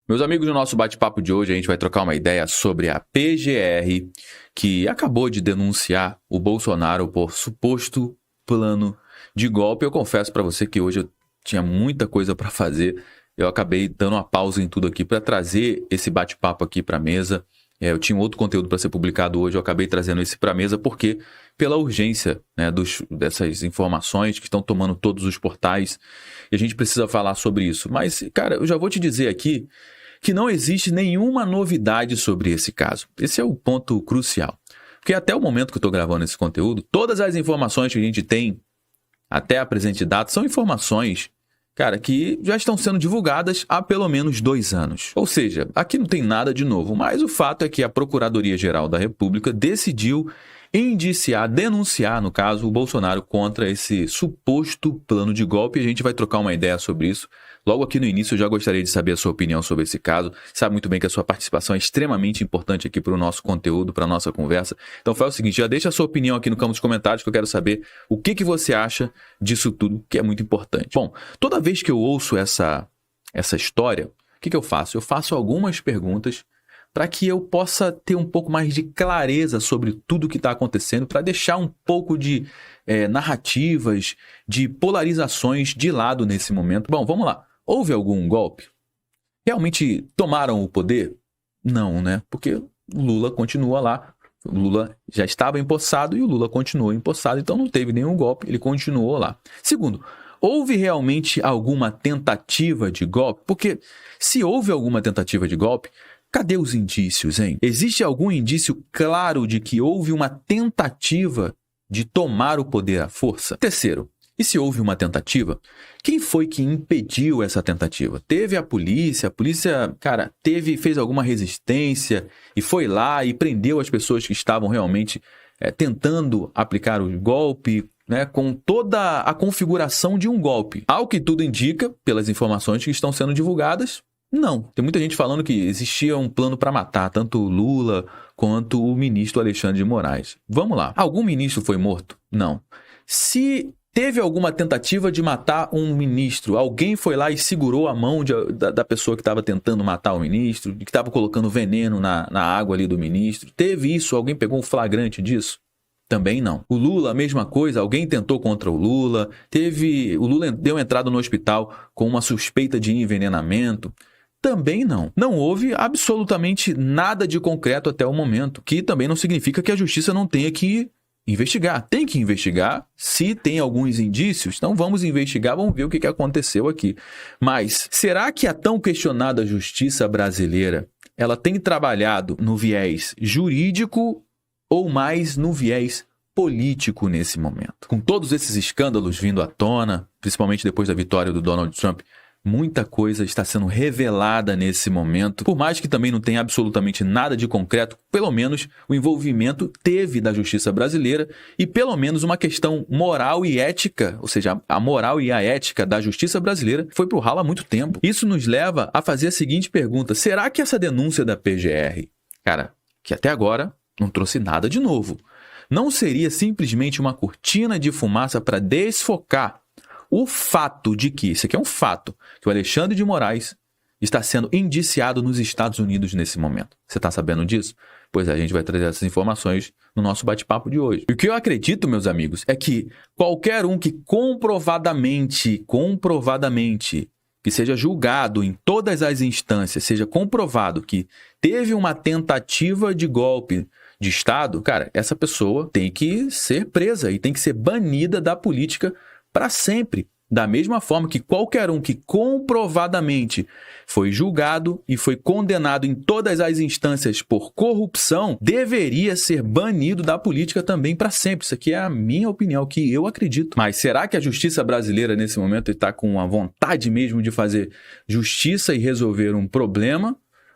Meus amigos, no nosso bate-papo de hoje a gente vai trocar uma ideia sobre a PGR, que acabou de denunciar o Bolsonaro por suposto plano de golpe. Eu confesso para você que hoje eu tinha muita coisa para fazer. Eu acabei dando uma pausa em tudo aqui para trazer esse bate-papo aqui para a mesa. Eu tinha outro conteúdo para ser publicado hoje, eu acabei trazendo esse para a mesa porque pela urgência, né, dessas informações que estão tomando todos os portais, e a gente precisa falar sobre isso. Mas, cara, eu já vou te dizer aqui que não existe nenhuma novidade sobre esse caso. Esse é o ponto crucial. Porque até o momento que eu estou gravando esse conteúdo, todas as informações que a gente tem até a presente data são informações, cara, que já estão sendo divulgadas há pelo menos 2 anos. Ou seja, aqui não tem nada de novo, mas o fato é que a Procuradoria-Geral da República decidiu denunciar, no caso, o Bolsonaro contra esse suposto plano de golpe. E a gente vai trocar uma ideia sobre isso. Logo aqui no início, eu já gostaria de saber a sua opinião sobre esse caso. Sabe muito bem que a sua participação é extremamente importante aqui para o nosso conteúdo, para a nossa conversa. Então faz o seguinte, já deixa a sua opinião aqui no campo dos comentários, que eu quero saber o que você acha disso tudo, que é muito importante. Bom, toda vez que eu ouço essa história, o que eu faço? Eu faço algumas perguntas para que eu possa ter um pouco mais de clareza sobre tudo o que está acontecendo, para deixar um pouco de narrativas, de polarizações de lado nesse momento. Bom, vamos lá. Houve algum golpe? Realmente tomaram o poder? Não, né? Porque o Lula continua lá. O Lula já estava empossado e o Lula continuou empossado, então não teve nenhum golpe, ele continuou lá. Segundo, houve realmente alguma tentativa de golpe? Porque se houve alguma tentativa de golpe, cadê os indícios, hein? Existe algum indício claro de que houve uma tentativa de tomar o poder à força? Terceiro, e se houve uma tentativa, quem foi que impediu essa tentativa? Teve a polícia, cara, fez alguma resistência e foi lá e prendeu as pessoas que estavam realmente tentando aplicar o golpe, né, com toda a configuração de um golpe. Ao que tudo indica, pelas informações que estão sendo divulgadas, não. Tem muita gente falando que existia um plano para matar tanto o Lula quanto o ministro Alexandre de Moraes. Vamos lá. Algum ministro foi morto? Não. Se teve alguma tentativa de matar um ministro, alguém foi lá e segurou a mão da pessoa que estava tentando matar o ministro, que estava colocando veneno na água ali do ministro. Teve isso? Alguém pegou um flagrante disso? Também não. O Lula, a mesma coisa, alguém tentou contra o Lula. O Lula deu entrada no hospital com uma suspeita de envenenamento. Também não. Não houve absolutamente nada de concreto até o momento, que também não significa que a justiça não tenha que investigar. Tem que investigar. Se tem alguns indícios, então vamos investigar, vamos ver o que aconteceu aqui. Mas será que a tão questionada justiça brasileira, ela tem trabalhado no viés jurídico ou mais no viés político nesse momento? Com todos esses escândalos vindo à tona, principalmente depois da vitória do Donald Trump, muita coisa está sendo revelada nesse momento. Por mais que também não tenha absolutamente nada de concreto, pelo menos o envolvimento teve da justiça brasileira e pelo menos uma questão moral e ética, ou seja, a moral e a ética da justiça brasileira foi pro ralo há muito tempo. Isso nos leva a fazer a seguinte pergunta: será que essa denúncia da PGR, cara, que até agora não trouxe nada de novo, não seria simplesmente uma cortina de fumaça para desfocar o fato de que, isso aqui é um fato, que o Alexandre de Moraes está sendo indiciado nos Estados Unidos nesse momento? Você está sabendo disso? Pois é, a gente vai trazer essas informações no nosso bate-papo de hoje. E o que eu acredito, meus amigos, é que qualquer um que comprovadamente, que seja julgado em todas as instâncias, seja comprovado que teve uma tentativa de golpe de Estado, cara, essa pessoa tem que ser presa e tem que ser banida da política para sempre. Da mesma forma que qualquer um que comprovadamente foi julgado e foi condenado em todas as instâncias por corrupção, deveria ser banido da política também para sempre. Isso aqui é a minha opinião, o que eu acredito. Mas será que a justiça brasileira nesse momento está com a vontade mesmo de fazer justiça e resolver um problema?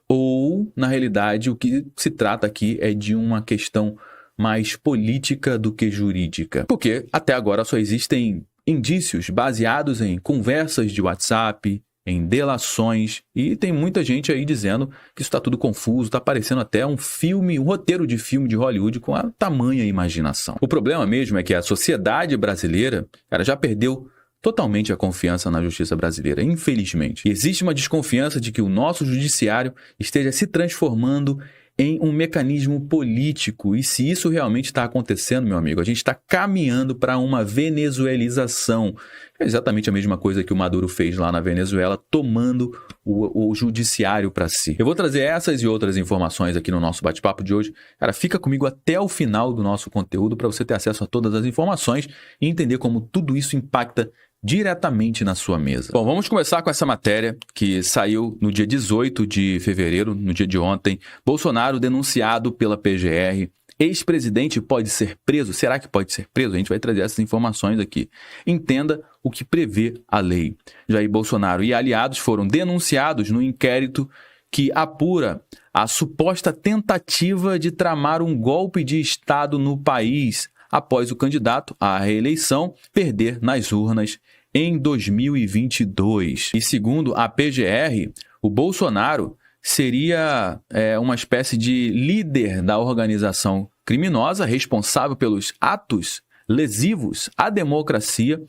Ou, na realidade, o que se trata aqui é de uma questão mais política do que jurídica? Porque até agora só existem indícios baseados em conversas de WhatsApp, em delações, e tem muita gente aí dizendo que isso está tudo confuso, está parecendo até um filme, um roteiro de filme de Hollywood com a tamanha imaginação. O problema mesmo é que a sociedade brasileira, cara, já perdeu totalmente a confiança na justiça brasileira, infelizmente. Existe uma desconfiança de que o nosso judiciário esteja se transformando em um mecanismo político. E se isso realmente está acontecendo, meu amigo, a gente está caminhando para uma venezuelização. É exatamente a mesma coisa que o Maduro fez lá na Venezuela, tomando o judiciário para si. Eu vou trazer essas e outras informações aqui no nosso bate-papo de hoje. Cara, fica comigo até o final do nosso conteúdo para você ter acesso a todas as informações e entender como tudo isso impacta diretamente na sua mesa. Bom, vamos começar com essa matéria que saiu no dia 18 de fevereiro, no dia de ontem. Bolsonaro denunciado pela PGR. Ex-presidente pode ser preso? Será que pode ser preso? A gente vai trazer essas informações aqui. Entenda o que prevê a lei. Jair Bolsonaro e aliados foram denunciados no inquérito que apura a suposta tentativa de tramar um golpe de Estado no país após o candidato à reeleição perder nas urnas em 2022. E segundo a PGR, o Bolsonaro seria uma espécie de líder da organização criminosa responsável pelos atos lesivos à democracia.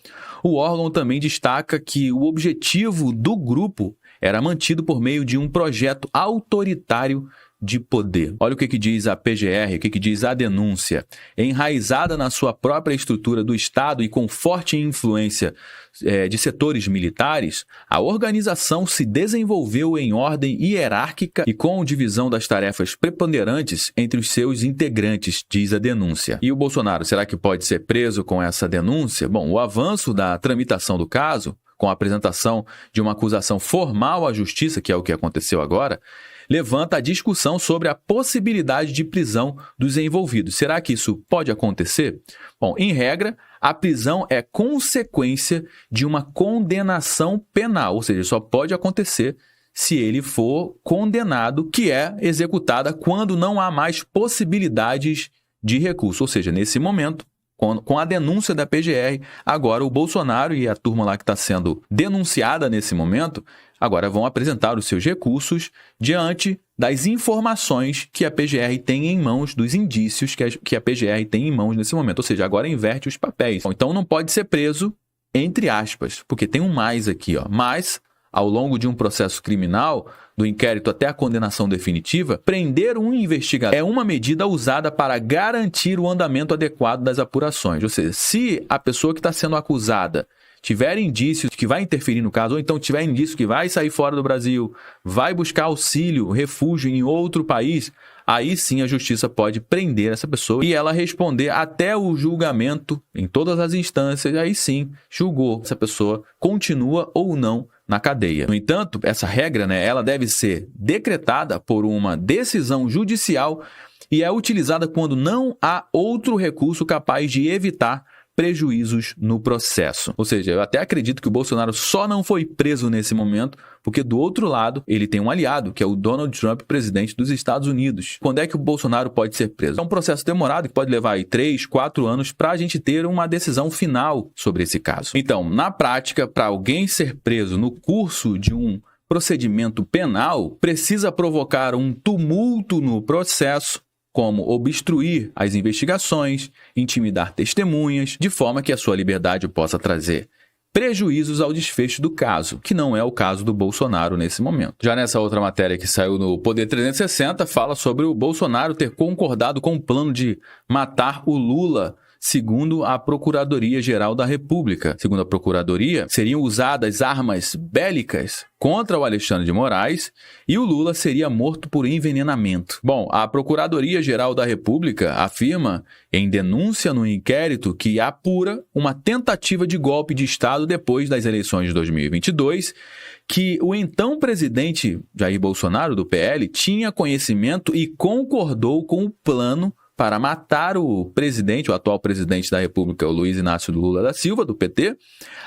O órgão também destaca que o objetivo do grupo era mantido por meio de um projeto autoritário de poder. Olha o que diz a PGR, o que diz a denúncia. Enraizada na sua própria estrutura do Estado e com forte influência de setores militares, a organização se desenvolveu em ordem hierárquica e com divisão das tarefas preponderantes entre os seus integrantes, diz a denúncia. E o Bolsonaro, será que pode ser preso com essa denúncia? Bom, o avanço da tramitação do caso, com a apresentação de uma acusação formal à justiça, que é o que aconteceu agora, levanta a discussão sobre a possibilidade de prisão dos envolvidos. Será que isso pode acontecer? Bom, em regra, a prisão é consequência de uma condenação penal, ou seja, só pode acontecer se ele for condenado, que é executada quando não há mais possibilidades de recurso. Ou seja, nesse momento, com a denúncia da PGR, agora o Bolsonaro e a turma lá que está sendo denunciada nesse momento, agora vão apresentar os seus recursos diante das informações que a PGR tem em mãos, dos indícios que a PGR tem em mãos nesse momento. Ou seja, agora inverte os papéis. Então não pode ser preso, entre aspas, porque tem um mais aqui, ó. Mas, ao longo de um processo criminal, do inquérito até a condenação definitiva, prender um investigador é uma medida usada para garantir o andamento adequado das apurações. Ou seja, se a pessoa que está sendo acusada tiver indícios que vai interferir no caso, ou então tiver indício que vai sair fora do Brasil, vai buscar auxílio, refúgio em outro país, aí sim a justiça pode prender essa pessoa e ela responder até o julgamento em todas as instâncias, aí sim julgou essa pessoa continua ou não na cadeia. No entanto, essa regra, ela deve ser decretada por uma decisão judicial e é utilizada quando não há outro recurso capaz de evitar prejuízos no processo. Ou seja, eu até acredito que o Bolsonaro só não foi preso nesse momento porque do outro lado ele tem um aliado, que é o Donald Trump, presidente dos Estados Unidos. Quando é que o Bolsonaro pode ser preso? É um processo demorado que pode levar aí 3, 4 anos para a gente ter uma decisão final sobre esse caso. Então, na prática, para alguém ser preso no curso de um procedimento penal, precisa provocar um tumulto no processo, como obstruir as investigações, intimidar testemunhas, de forma que a sua liberdade possa trazer prejuízos ao desfecho do caso, que não é o caso do Bolsonaro nesse momento. Já nessa outra matéria que saiu no Poder 360, fala sobre o Bolsonaro ter concordado com o plano de matar o Lula, segundo a Procuradoria-Geral da República. Segundo a Procuradoria, seriam usadas armas bélicas contra o Alexandre de Moraes e o Lula seria morto por envenenamento. Bom, a Procuradoria-Geral da República afirma, em denúncia no inquérito que apura uma tentativa de golpe de Estado depois das eleições de 2022, que o então presidente Jair Bolsonaro, do PL, tinha conhecimento e concordou com o plano para matar o presidente, o atual presidente da República, o Luiz Inácio Lula da Silva, do PT.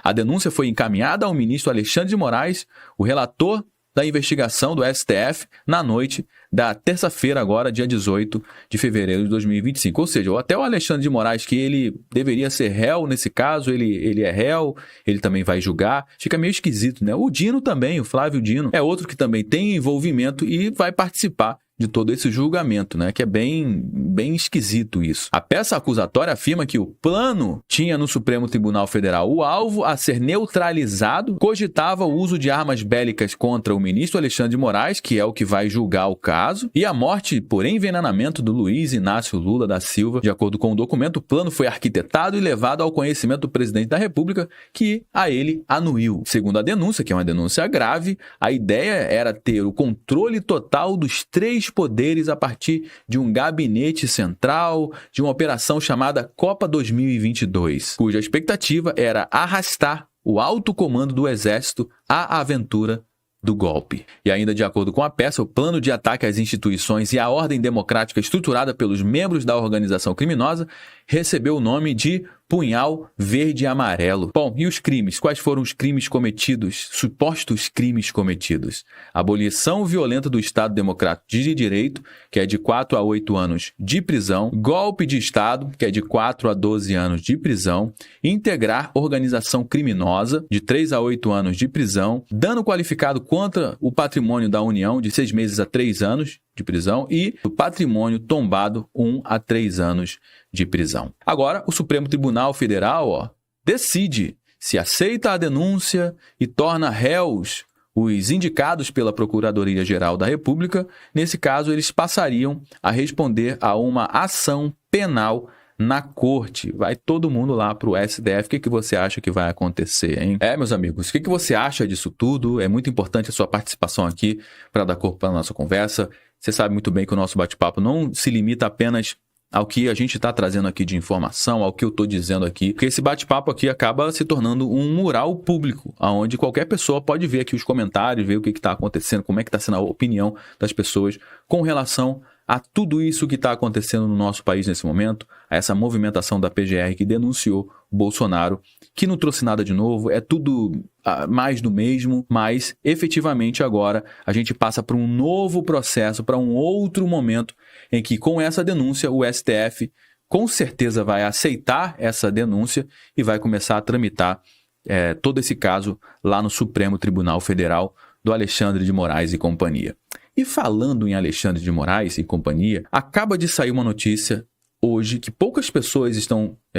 A denúncia foi encaminhada ao ministro Alexandre de Moraes, o relator da investigação do STF, na noite da terça-feira, agora, dia 18 de fevereiro de 2025. Ou seja, até o Alexandre de Moraes, que ele deveria ser réu nesse caso, ele é réu, ele também vai julgar. Fica meio esquisito, né? O Dino também, o Flávio Dino, é outro que também tem envolvimento e vai participar de todo esse julgamento, né? Que é bem esquisito isso. A peça acusatória afirma que o plano tinha no Supremo Tribunal Federal o alvo a ser neutralizado, cogitava o uso de armas bélicas contra o ministro Alexandre de Moraes, que é o que vai julgar o caso, e a morte por envenenamento do Luiz Inácio Lula da Silva. De acordo com o documento, o plano foi arquitetado e levado ao conhecimento do presidente da República, que a ele anuiu. Segundo a denúncia, que é uma denúncia grave, a ideia era ter o controle total dos três poderes a partir de um gabinete central, de uma operação chamada Copa 2022, cuja expectativa era arrastar o alto comando do Exército à aventura do golpe. E ainda de acordo com a peça, o plano de ataque às instituições e à ordem democrática estruturada pelos membros da organização criminosa recebeu o nome de Punhal Verde e Amarelo. Bom, e os crimes? Quais foram os crimes cometidos? Supostos crimes cometidos. Abolição violenta do Estado Democrático de Direito, que é de 4 a 8 anos de prisão. Golpe de Estado, que é de 4 a 12 anos de prisão. Integrar organização criminosa, de 3 a 8 anos de prisão. Dano qualificado contra o patrimônio da União, de 6 meses a 3 anos de prisão, e o patrimônio tombado, 1 a 3 anos de prisão. Agora, o Supremo Tribunal Federal decide se aceita a denúncia e torna réus os indicados pela Procuradoria-Geral da República. Nesse caso, eles passariam a responder a uma ação penal na corte. Vai todo mundo lá para o STF. O que você acha que vai acontecer, hein? Meus amigos, o que você acha disso tudo? É muito importante a sua participação aqui para dar corpo para a nossa conversa. Você sabe muito bem que o nosso bate-papo não se limita apenas ao que a gente está trazendo aqui de informação, ao que eu estou dizendo aqui, porque esse bate-papo aqui acaba se tornando um mural público, onde qualquer pessoa pode ver aqui os comentários, ver o que está acontecendo, como é que está sendo a opinião das pessoas com relação a tudo isso que está acontecendo no nosso país nesse momento, a essa movimentação da PGR que denunciou o Bolsonaro, que não trouxe nada de novo, é tudo mais do mesmo, mas efetivamente agora a gente passa para um novo processo, para um outro momento em que com essa denúncia o STF com certeza vai aceitar essa denúncia e vai começar a tramitar todo esse caso lá no Supremo Tribunal Federal do Alexandre de Moraes e companhia. E falando em Alexandre de Moraes e companhia, acaba de sair uma notícia hoje que poucas pessoas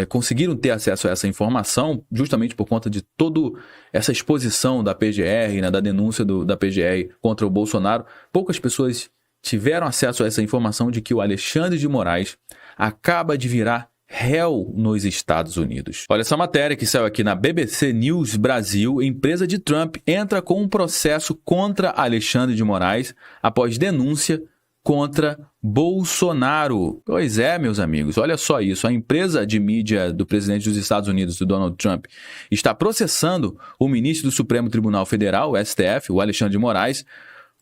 conseguiram ter acesso a essa informação, justamente por conta de toda essa exposição da PGR, né, da denúncia da PGR contra o Bolsonaro. Poucas pessoas tiveram acesso a essa informação de que o Alexandre de Moraes acaba de virar réu nos Estados Unidos. Olha essa matéria que saiu aqui na BBC News Brasil. Empresa de Trump entra com um processo contra Alexandre de Moraes após denúncia contra Bolsonaro. Pois é, meus amigos, olha só isso. A empresa de mídia do presidente dos Estados Unidos, do Donald Trump, está processando o ministro do Supremo Tribunal Federal, o STF, o Alexandre de Moraes,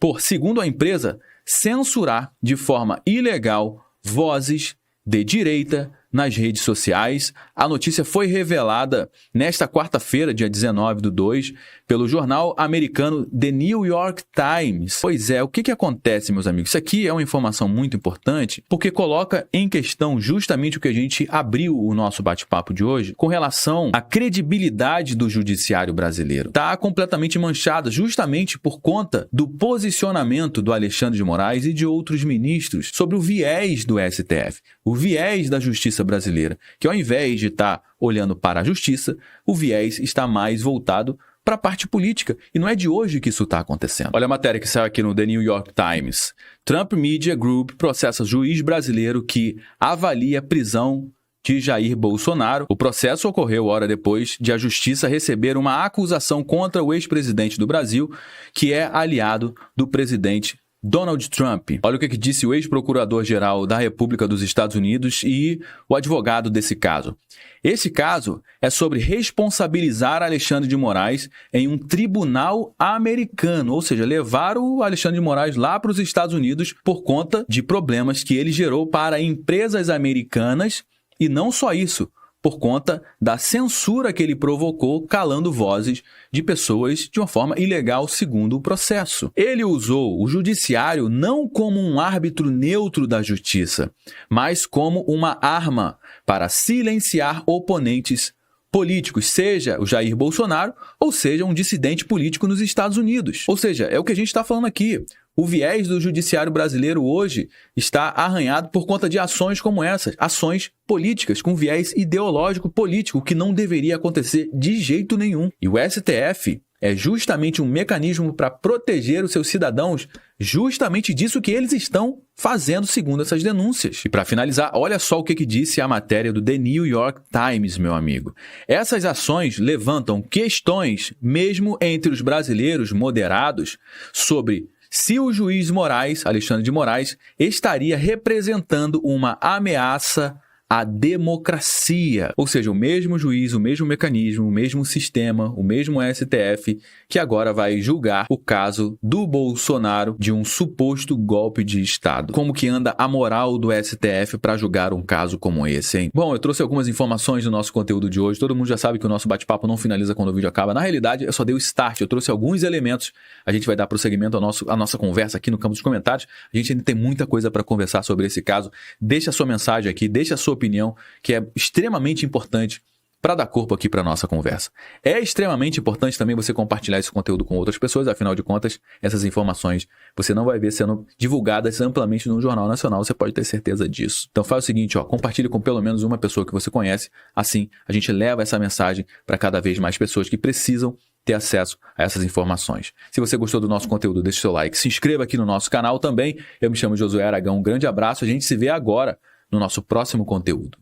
por, segundo a empresa, censurar de forma ilegal vozes de direita nas redes sociais. A notícia foi revelada nesta quarta-feira, dia 19/2, pelo jornal americano The New York Times. Pois é, o que acontece, meus amigos? Isso aqui é uma informação muito importante, porque coloca em questão justamente o que a gente abriu o nosso bate-papo de hoje, com relação à credibilidade do judiciário brasileiro. Está completamente manchada justamente por conta do posicionamento do Alexandre de Moraes e de outros ministros sobre o viés do STF, o viés da justiça brasileira, que ao invés de estar olhando para a justiça, o viés está mais voltado para a parte política. E não é de hoje que isso está acontecendo. Olha a matéria que saiu aqui no The New York Times. Trump Media Group processa juiz brasileiro que avalia a prisão de Jair Bolsonaro. O processo ocorreu hora depois de a justiça receber uma acusação contra o ex-presidente do Brasil, que é aliado do presidente Donald Trump. Olha o que disse o ex-procurador-geral da República dos Estados Unidos e o advogado desse caso. Esse caso é sobre responsabilizar Alexandre de Moraes em um tribunal americano, ou seja, levar o Alexandre de Moraes lá para os Estados Unidos por conta de problemas que ele gerou para empresas americanas, e não só isso, por conta da censura que ele provocou, calando vozes de pessoas de uma forma ilegal, segundo o processo. Ele usou o judiciário não como um árbitro neutro da justiça, mas como uma arma para silenciar oponentes políticos, seja o Jair Bolsonaro ou seja um dissidente político nos Estados Unidos. Ou seja, é o que a gente está falando aqui. O viés do judiciário brasileiro hoje está arranhado por conta de ações como essas, ações políticas com viés ideológico político, que não deveria acontecer de jeito nenhum. E o STF é justamente um mecanismo para proteger os seus cidadãos, justamente disso que eles estão fazendo, segundo essas denúncias. E para finalizar, olha só o que disse a matéria do The New York Times, meu amigo. Essas ações levantam questões, mesmo entre os brasileiros moderados, sobre se o juiz Moraes, Alexandre de Moraes, estaria representando uma ameaça à democracia. Ou seja, o mesmo juiz, o mesmo mecanismo, o mesmo sistema, o mesmo STF, que agora vai julgar o caso do Bolsonaro de um suposto golpe de Estado. Como que anda a moral do STF para julgar um caso como esse, hein? Bom, eu trouxe algumas informações do nosso conteúdo de hoje. Todo mundo já sabe que o nosso bate-papo não finaliza quando o vídeo acaba. Na realidade, eu só dei o start. Eu trouxe alguns elementos. A gente vai dar prosseguimento à nossa conversa aqui no campo dos comentários. A gente ainda tem muita coisa para conversar sobre esse caso. Deixa a sua mensagem aqui, deixa a sua opinião, que é extremamente importante para dar corpo aqui para a nossa conversa. É extremamente importante também você compartilhar esse conteúdo com outras pessoas, afinal de contas, essas informações você não vai ver sendo divulgadas amplamente no Jornal Nacional, você pode ter certeza disso. Então faz o seguinte, compartilhe com pelo menos uma pessoa que você conhece, assim a gente leva essa mensagem para cada vez mais pessoas que precisam ter acesso a essas informações. Se você gostou do nosso conteúdo, deixe seu like, se inscreva aqui no nosso canal também. Eu me chamo Josué Aragão, um grande abraço, a gente se vê agora no nosso próximo conteúdo.